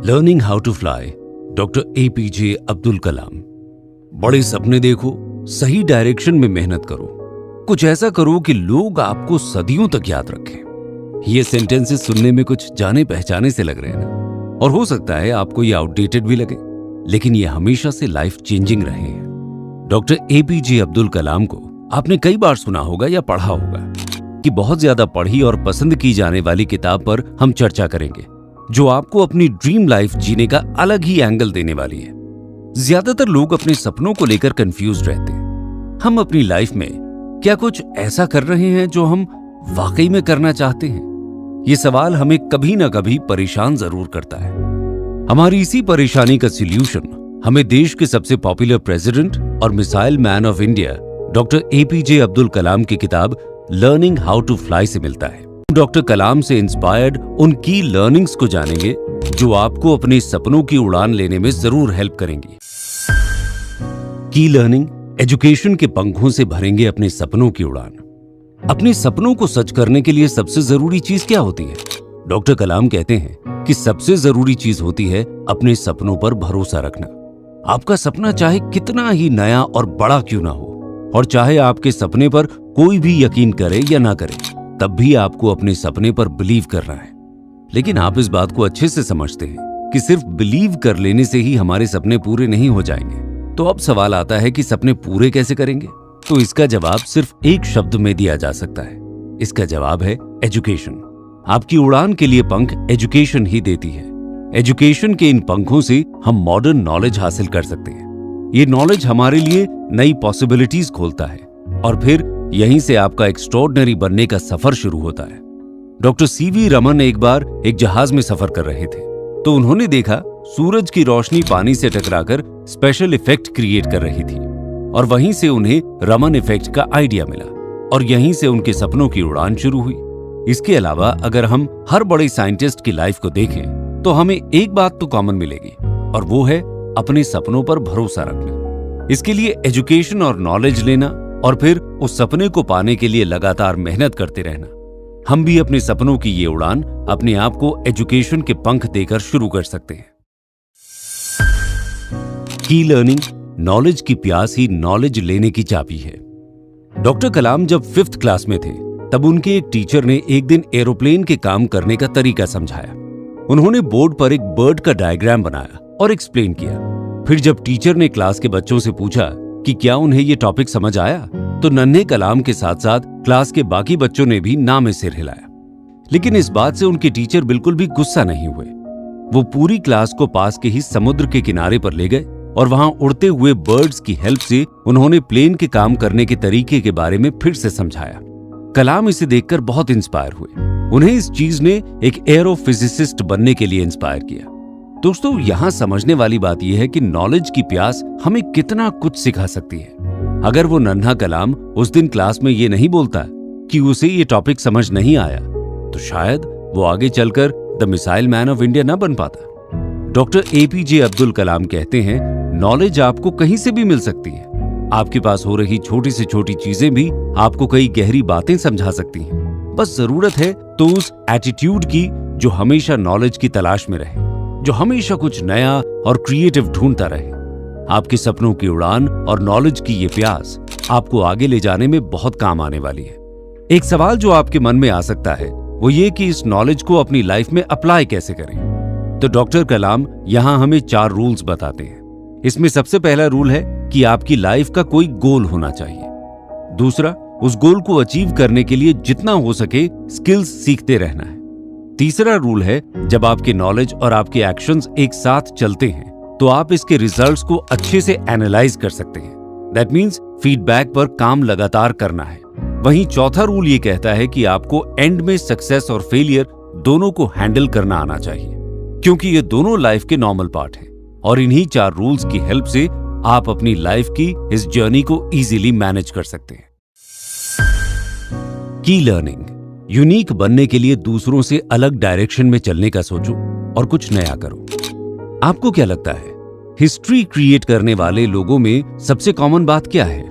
Learning how to fly, doctor APJ Abdul Kalam. बड़े सपने देखो, सही डायरेक्शन में मेहनत करो, कुछ ऐसा करो कि लोग आपको सदियों तक याद रखें। ये सेंटेंसेस सुनने में कुछ जाने पहचाने से लग रहे हैं ना, और हो सकता है आपको ये आउटडेटेड भी लगे, लेकिन ये हमेशा से लाइफ चेंजिंग रहे हैं। डॉक्टर APJ अब्दुल कलाम को आपने कई बार सुना होगा या पढ़ा होगा कि बहुत ज्यादा पढ़ी और पसंद की जाने वाली किताब पर हम चर्चा करेंगे, जो आपको अपनी ड्रीम लाइफ जीने का अलग ही एंगल देने वाली है। ज्यादातर लोग अपने सपनों को लेकर कंफ्यूज रहते हैं। हम अपनी लाइफ में क्या कुछ ऐसा कर रहे हैं जो हम वाकई में करना चाहते हैं? ये सवाल हमें कभी ना कभी परेशान जरूर करता है। हमारी इसी परेशानी का सॉल्यूशन हमें देश के सबसे पॉपुलर प्रेसिडेंट और missile man of India doctor APJ Abdul Kalam की किताब लर्निंग हाउ टू फ्लाई से मिलता है। डॉक्टर कलाम से इंस्पायर्ड उन की लर्निंग्स को जानेंगे जो आपको अपने सपनों की उड़ान लेने में जरूर हेल्प करेंगी। की लर्निंग एजुकेशन के पंखों से भरेंगे अपने सपनों की उड़ान। अपने सपनों को सच करने के लिए सबसे जरूरी चीज क्या होती है? डॉक्टर कलाम कहते हैं कि सबसे जरूरी चीज होती है अपने सपनों पर भरोसा रखना। आपका सपना चाहे कितना ही नया और बड़ा क्यों ना हो, और चाहे आपके सपने पर कोई भी यकीन करे या ना करे, तब भी आपको अपने सपने पर बिलीव करना है। लेकिन आप इस बात को अच्छे से समझते हैं कि सिर्फ बिलीव कर लेने से ही हमारे सपने पूरे नहीं हो जाएंगे। तो अब सवाल आता है कि सपने पूरे कैसे करेंगे? तो इसका जवाब सिर्फ एक शब्द में दिया जा सकता है। इसका जवाब है एजुकेशन। आपकी उड़ान के लिए पंख एजुकेशन ही देती है। एजुकेशन के इन पंखों से हम मॉडर्न नॉलेज हासिल कर सकते हैं। ये नॉलेज हमारे लिए नई पॉसिबिलिटीज खोलता है, और फिर यहीं से आपका एक्स्ट्रॉर्डिनरी बनने का सफर शुरू होता है। डॉक्टर CV रमन एक बार एक जहाज में सफर कर रहे थे, तो उन्होंने देखा सूरज की रोशनी पानी से टकराकर स्पेशल इफेक्ट क्रिएट कर रही थी, और वहीं से उन्हें रमन इफेक्ट का आइडिया मिला, और यहीं से उनके सपनों की उड़ान शुरू हुई। इसके अलावा अगर हम हर बड़े साइंटिस्ट की लाइफ को देखें तो हमें एक बात तो कॉमन मिलेगी, और वो है अपने सपनों पर भरोसा रखना। इसके लिए एजुकेशन और नॉलेज लेना, और फिर उस सपने को पाने के लिए लगातार मेहनत करते रहना। हम भी अपने सपनों की ये उड़ान अपने आप को एजुकेशन के पंख देकर शुरू कर सकते हैं। की लर्निंग, नॉलेज की प्यास ही नॉलेज लेने की चाबी है। डॉक्टर कलाम जब 5th क्लास में थे, तब उनके एक टीचर ने एक दिन एरोप्लेन के काम करने का तरीका समझाया। उन्होंने बोर्ड पर एक बर्ड का डायग्राम बनाया और एक्सप्लेन किया। फिर जब टीचर ने क्लास के बच्चों से पूछा कि क्या उन्हें ये टॉपिक समझ आया, तो नन्हे कलाम के साथ साथ क्लास के बाकी बच्चों ने भी ना में सिर हिलाया। लेकिन इस बात से उनके टीचर बिल्कुल भी गुस्सा नहीं हुए। वो पूरी क्लास को पास के ही समुद्र के किनारे पर ले गए, और वहां उड़ते हुए बर्ड्स की हेल्प से उन्होंने प्लेन के काम करने के तरीके के बारे में फिर से समझाया। कलाम इसे देखकर बहुत इंस्पायर हुए। उन्हें इस चीज ने एक एरोफिजिसिस्ट बनने के लिए इंस्पायर किया। दोस्तों, यहां समझने वाली बात यह है कि नॉलेज की प्यास हमें कितना कुछ सिखा सकती है। अगर वो नन्हा कलाम उस दिन क्लास में ये नहीं बोलता कि उसे ये टॉपिक समझ नहीं आया, तो शायद वो आगे चलकर the missile man of India न बन पाता। डॉक्टर APJ अब्दुल कलाम कहते हैं, नॉलेज आपको कहीं से भी मिल सकती है। आपके पास हो रही छोटी से छोटी चीजें भी आपको कई गहरी बातें समझा सकती हैं। बस जरूरत है तो उस एटीट्यूड की जो हमेशा नॉलेज की तलाश में रहे, जो हमेशा कुछ नया और क्रिएटिव ढूंढता रहे। आपके सपनों की उड़ान और नॉलेज की ये प्यास आपको आगे ले जाने में बहुत काम आने वाली है। एक सवाल जो आपके मन में आ सकता है वो ये कि इस नॉलेज को अपनी लाइफ में अप्लाई कैसे करें। तो डॉक्टर कलाम यहाँ हमें 4 रूल्स बताते हैं। इसमें सबसे पहला रूल है कि आपकी लाइफ का कोई गोल होना चाहिए। दूसरा, उस गोल को अचीव करने के लिए जितना हो सके स्किल्स सीखते रहना है। तीसरा रूल है, जब आपके नॉलेज और आपके एक्शंस एक साथ चलते हैं तो आप इसके रिजल्ट्स को अच्छे से एनालाइज कर सकते हैं। दैट मीन्स फीडबैक पर काम लगातार करना है। वहीं चौथा रूल ये कहता है कि आपको एंड में सक्सेस और फेलियर दोनों को हैंडल करना आना चाहिए, क्योंकि ये दोनों लाइफ के नॉर्मल पार्ट हैं, और इन्हीं 4 रूल्स की हेल्प से आप अपनी लाइफ की इस जर्नी को इजीली मैनेज कर सकते हैं। की लर्निंग, यूनिक बनने के लिए दूसरों से अलग डायरेक्शन में चलने का सोचो और कुछ नया करो। आपको क्या लगता है, हिस्ट्री क्रिएट करने वाले लोगों में सबसे कॉमन बात क्या है?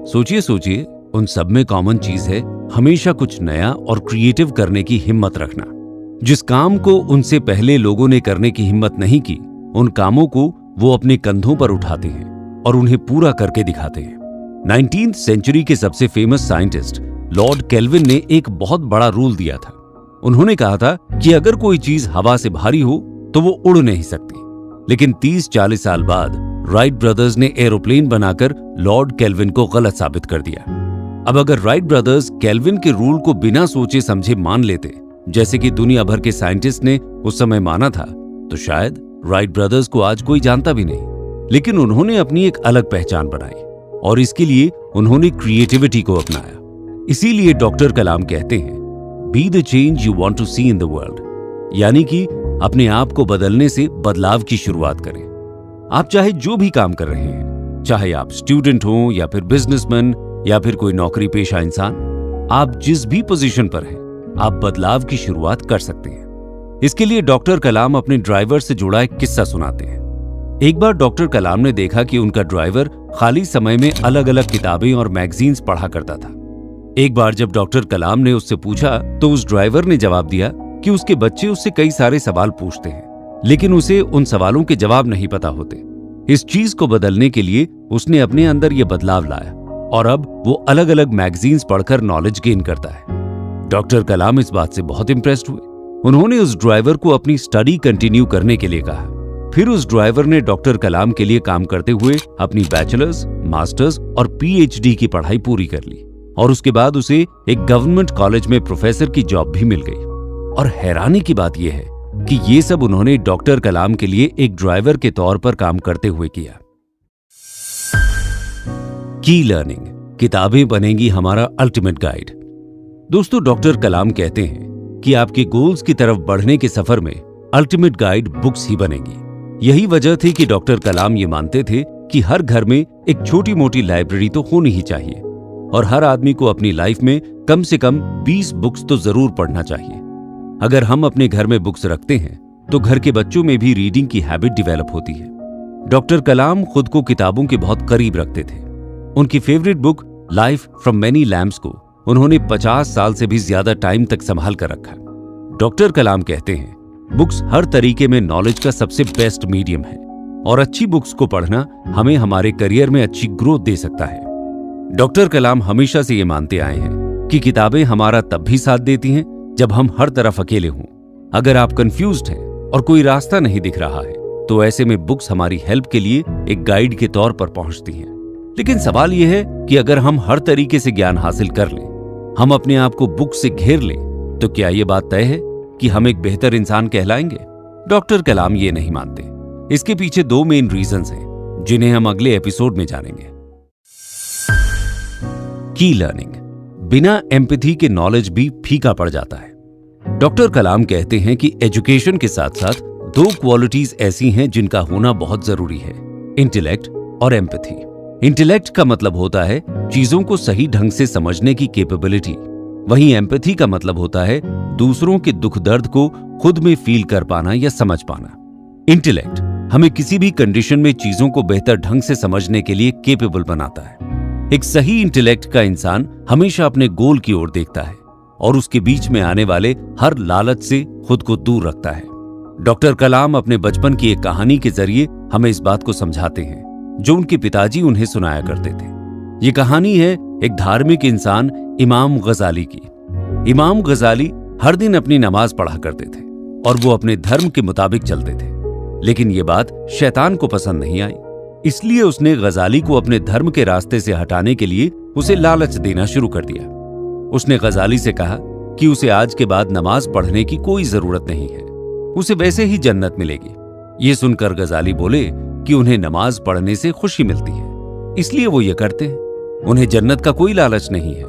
सोचिए, उन सब में कॉमन चीज है हमेशा कुछ नया और क्रिएटिव करने की हिम्मत रखना। जिस काम को उनसे पहले लोगों ने करने की हिम्मत नहीं की, उन कामों को वो अपने कंधों पर उठाते हैं और उन्हें पूरा करके दिखाते हैं। 19th सेंचुरी के सबसे फेमस साइंटिस्ट लॉर्ड केल्विन ने एक बहुत बड़ा रूल दिया था। उन्होंने कहा था कि अगर कोई चीज हवा से भारी हो तो वो उड़ नहीं सकती। लेकिन 30-40 साल बाद राइट ब्रदर्स ने एरोप्लेन बनाकर लॉर्ड केल्विन को गलत साबित कर दिया। अब अगर राइट ब्रदर्स केल्विन के रूल को बिना सोचे समझे मान लेते, जैसे कि दुनिया भर के साइंटिस्ट ने उस समय माना था, तो शायद राइट ब्रदर्स को आज कोई जानता भी नहीं। लेकिन उन्होंने अपनी एक अलग पहचान बनाई और इसके लिए उन्होंने क्रिएटिविटी को अपनाया। इसीलिए डॉक्टर कलाम कहते हैं, be the change you want to see in the world, यानी कि अपने आप को बदलने से बदलाव की शुरुआत करें। आप चाहे जो भी काम कर रहे हैं, चाहे आप स्टूडेंट हो या फिर बिजनेसमैन या फिर कोई नौकरी पेशा इंसान, आप जिस भी पोजीशन पर हैं, आप बदलाव की शुरुआत कर सकते हैं। इसके लिए डॉक्टर कलाम अपने ड्राइवर से जुड़ा एक किस्सा सुनाते हैं। एक बार डॉक्टर कलाम ने देखा कि उनका ड्राइवर खाली समय में अलग अलग किताबें और मैगजीन्स पढ़ा करता था। एक बार जब डॉक्टर कलाम ने उससे पूछा तो उस ड्राइवर ने जवाब दिया कि उसके बच्चे उससे कई सारे सवाल पूछते हैं, लेकिन उसे उन सवालों के जवाब नहीं पता होते। इस चीज को बदलने के लिए उसने अपने अंदर यह बदलाव लाया और अब वो अलग अलग मैगजीन्स पढ़कर नॉलेज गेन करता है। डॉक्टर कलाम इस बात से बहुत इंप्रेस्ड हुए। उन्होंने उस ड्राइवर को अपनी स्टडी कंटिन्यू करने के लिए कहा। फिर उस ड्राइवर ने डॉक्टर कलाम के लिए काम करते हुए अपनी बैचलर्स, मास्टर्स और पीएचडी की पढ़ाई पूरी कर ली और उसके बाद उसे एक गवर्नमेंट कॉलेज में प्रोफेसर की जॉब भी मिल गई। और हैरानी की बात यह है कि ये सब उन्होंने डॉक्टर कलाम के लिए एक ड्राइवर के तौर पर काम करते हुए किया। की लर्निंग, किताबें बनेंगी हमारा अल्टीमेट गाइड। दोस्तों, डॉक्टर कलाम कहते हैं कि आपके गोल्स की तरफ बढ़ने के सफर में अल्टीमेट गाइड बुक्स ही बनेगी। यही वजह थी कि डॉक्टर कलाम ये मानते थे कि हर घर में एक छोटी मोटी लाइब्रेरी तो होनी ही चाहिए और हर आदमी को अपनी लाइफ में कम से कम 20 बुक्स तो जरूर पढ़ना चाहिए। अगर हम अपने घर में बुक्स रखते हैं तो घर के बच्चों में भी रीडिंग की हैबिट डेवलप होती है। डॉक्टर कलाम खुद को किताबों के बहुत करीब रखते थे। उनकी favourite book life from many lamps को उन्होंने 50 साल से भी ज्यादा टाइम तक संभाल कर रखा। डॉक्टर कलाम कहते हैं, बुक्स हर तरीके में नॉलेज का सबसे बेस्ट मीडियम है और अच्छी बुक्स को पढ़ना हमें हमारे करियर में अच्छी ग्रोथ दे सकता है। डॉक्टर कलाम हमेशा से ये मानते आए हैं कि किताबें हमारा तब भी साथ देती हैं जब हम हर तरफ अकेले हों। अगर आप कंफ्यूज्ड हैं और कोई रास्ता नहीं दिख रहा है तो ऐसे में बुक्स हमारी हेल्प के लिए एक गाइड के तौर पर पहुंचती हैं। लेकिन सवाल यह है कि अगर हम हर तरीके से ज्ञान हासिल कर लें, हम अपने आप को बुक से घेर लें, तो क्या यह बात तय है कि हम एक बेहतर इंसान कहलाएंगे? डॉक्टर कलाम ये नहीं मानते। इसके पीछे 2 मेन रीजंस हैं जिन्हें हम अगले एपिसोड में जानेंगे। की लर्निंग, बिना एम्पैथी के नॉलेज भी फीका पड़ जाता है। डॉक्टर कलाम कहते हैं कि एजुकेशन के साथ साथ 2 क्वालिटीज ऐसी हैं जिनका होना बहुत जरूरी है, इंटेलेक्ट और एम्पैथी। इंटेलेक्ट का मतलब होता है चीजों को सही ढंग से समझने की कैपेबिलिटी, वहीं एम्पैथी का मतलब होता है दूसरों के दुख दर्द को खुद में फील कर पाना या समझ पाना। इंटेलेक्ट हमें किसी भी कंडीशन में चीजों को बेहतर ढंग से समझने के लिए कैपेबल बनाता है। एक सही इंटेलेक्ट का इंसान हमेशा अपने गोल की ओर देखता है और उसके बीच में आने वाले हर लालच से खुद को दूर रखता है। डॉक्टर कलाम अपने बचपन की एक कहानी के जरिए हमें इस बात को समझाते हैं जो उनके पिताजी उन्हें सुनाया करते थे। ये कहानी है एक धार्मिक इंसान इमाम गजाली की। इमाम गजाली हर दिन अपनी नमाज पढ़ा करते थे और वो अपने धर्म के मुताबिक चलते थे। लेकिन ये बात शैतान को पसंद नहीं आई, इसलिए उसने गजाली को अपने धर्म के रास्ते से हटाने के लिए उसे लालच देना शुरू कर दिया। उसने गजाली से कहा कि उसे आज के बाद नमाज पढ़ने की कोई जरूरत नहीं है, उसे वैसे ही जन्नत मिलेगी। ये सुनकर गजाली बोले कि उन्हें नमाज पढ़ने से खुशी मिलती है, इसलिए वो ये करते हैं, उन्हें जन्नत का कोई लालच नहीं है।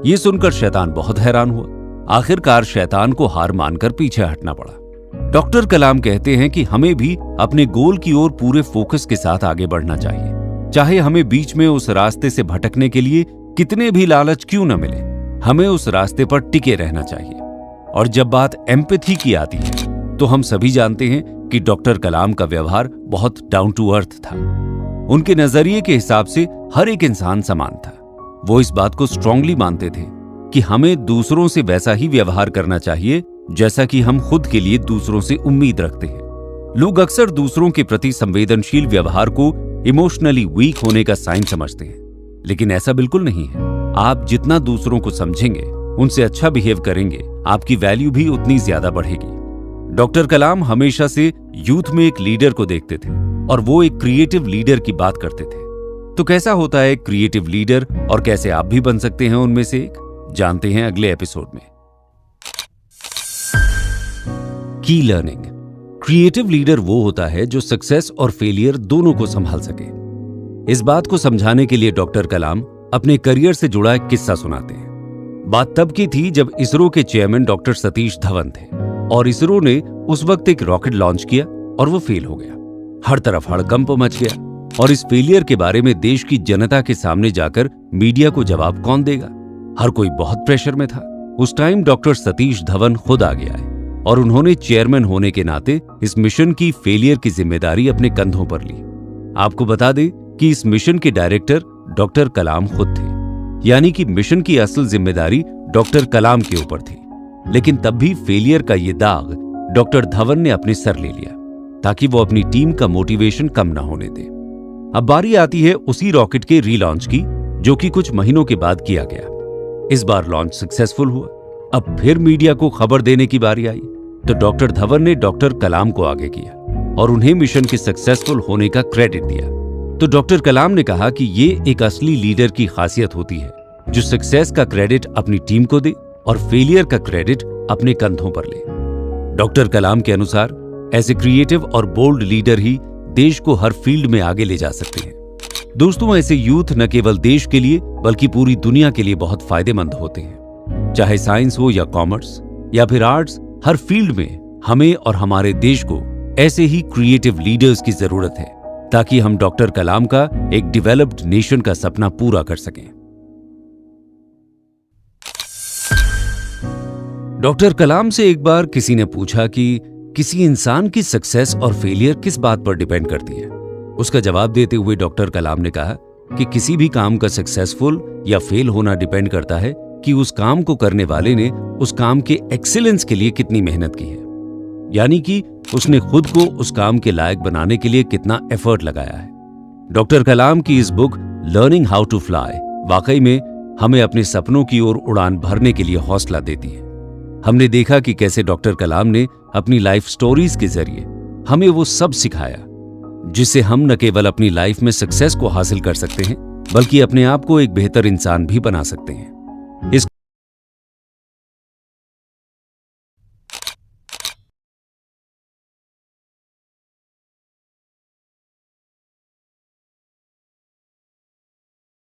ये सुनकर शैतान बहुत हैरान हुआ। आखिरकार शैतान को हार मानकर पीछे हटना पड़ा। डॉक्टर कलाम कहते हैं कि हमें भी अपने गोल की ओर पूरे फोकस के साथ आगे बढ़ना चाहिए, चाहे हमें बीच में उस रास्ते से भटकने के लिए कितने भी लालच क्यों न मिले, हमें उस रास्ते पर टिके रहना चाहिए। और जब बात एम्पैथी की आती है तो हम सभी जानते हैं कि डॉक्टर कलाम का व्यवहार बहुत डाउन टू अर्थ था। उनके नजरिए के हिसाब से हर एक इंसान समान था। वो इस बात को स्ट्रांगली मानते थे कि हमें दूसरों से वैसा ही व्यवहार करना चाहिए जैसा कि हम खुद के लिए दूसरों से उम्मीद रखते हैं। लोग अक्सर दूसरों के प्रति संवेदनशील व्यवहार को इमोशनली वीक होने का साइन समझते हैं, लेकिन ऐसा बिल्कुल नहीं है। आप जितना दूसरों को समझेंगे, उनसे अच्छा बिहेव करेंगे, आपकी वैल्यू भी उतनी ज्यादा बढ़ेगी। डॉक्टर कलाम हमेशा से यूथ में एक लीडर को देखते थे और वो एक क्रिएटिव लीडर की बात करते थे। तो कैसा होता है एक क्रिएटिव लीडर और कैसे आप भी बन सकते हैं उनमें से एक, जानते हैं अगले एपिसोड में। की लर्निंग। क्रिएटिव लीडर वो होता है जो सक्सेस और फेलियर दोनों को संभाल सके। इस बात को समझाने के लिए डॉक्टर कलाम अपने करियर से जुड़ा एक किस्सा सुनाते हैं। बात तब की थी जब इसरो के चेयरमैन डॉक्टर सतीश धवन थे और इसरो ने उस वक्त एक रॉकेट लॉन्च किया और वो फेल हो गया। हर तरफ हड़कंप मच गया और इस फेलियर के बारे में देश की जनता के सामने जाकर मीडिया को जवाब कौन देगा। हर कोई बहुत प्रेशर में था। उस टाइम डॉक्टर सतीश धवन खुद आगे आए और उन्होंने चेयरमैन होने के नाते इस मिशन की फेलियर की जिम्मेदारी अपने कंधों पर ली। आपको बता दें कि इस मिशन के डायरेक्टर डॉक्टर कलाम खुद थे, यानी कि मिशन की असल जिम्मेदारी डॉक्टर कलाम के ऊपर थी। लेकिन तब भी फेलियर का ये दाग डॉक्टर धवन ने अपने सर ले लिया ताकि वो अपनी टीम का मोटिवेशन कम ना होने दे। अब बारी आती है उसी रॉकेट के रीलॉन्च की, जो कि कुछ महीनों के बाद किया गया। इस बार लॉन्च सक्सेसफुल हुआ। अब फिर मीडिया को खबर देने की बारी आई तो डॉक्टर धवन ने डॉक्टर कलाम को आगे किया और उन्हें मिशन के सक्सेसफुल होने का क्रेडिट दिया। तो डॉक्टर कलाम ने कहा कि ये एक असली लीडर की खासियत होती है जो सक्सेस का क्रेडिट अपनी टीम को दे और फेलियर का क्रेडिट अपने कंधों पर ले। डॉक्टर कलाम के अनुसार ऐसे क्रिएटिव और बोल्ड लीडर ही देश को हर फील्ड में आगे ले जा सकते हैं। दोस्तों, ऐसे यूथ न केवल देश के लिए बल्कि पूरी दुनिया के लिए बहुत फायदेमंद होते हैं। चाहे साइंस हो या कॉमर्स या फिर आर्ट्स, हर फील्ड में हमें और हमारे देश को ऐसे ही क्रिएटिव लीडर्स की जरूरत है ताकि हम डॉक्टर कलाम का एक डेवलप्ड नेशन का सपना पूरा कर सकें। डॉक्टर कलाम से एक बार किसी ने पूछा कि किसी इंसान की सक्सेस और फेलियर किस बात पर डिपेंड करती है। उसका जवाब देते हुए डॉक्टर कलाम ने कहा कि किसी भी काम का सक्सेसफुल या फेल होना डिपेंड करता है कि उस काम को करने वाले ने उस काम के एक्सीलेंस के लिए कितनी मेहनत की है, यानी कि उसने खुद को उस काम के लायक बनाने के लिए कितना एफर्ट लगाया है। डॉक्टर कलाम की इस book learning how to fly वाकई में हमें अपने सपनों की ओर उड़ान भरने के लिए हौसला देती है। हमने देखा कि कैसे डॉक्टर कलाम ने अपनी लाइफ स्टोरीज के जरिए हमें वो सब सिखाया जिससे हम न केवल अपनी लाइफ में सक्सेस को हासिल कर सकते हैं बल्कि अपने आप को एक बेहतर इंसान भी बना सकते हैं। इस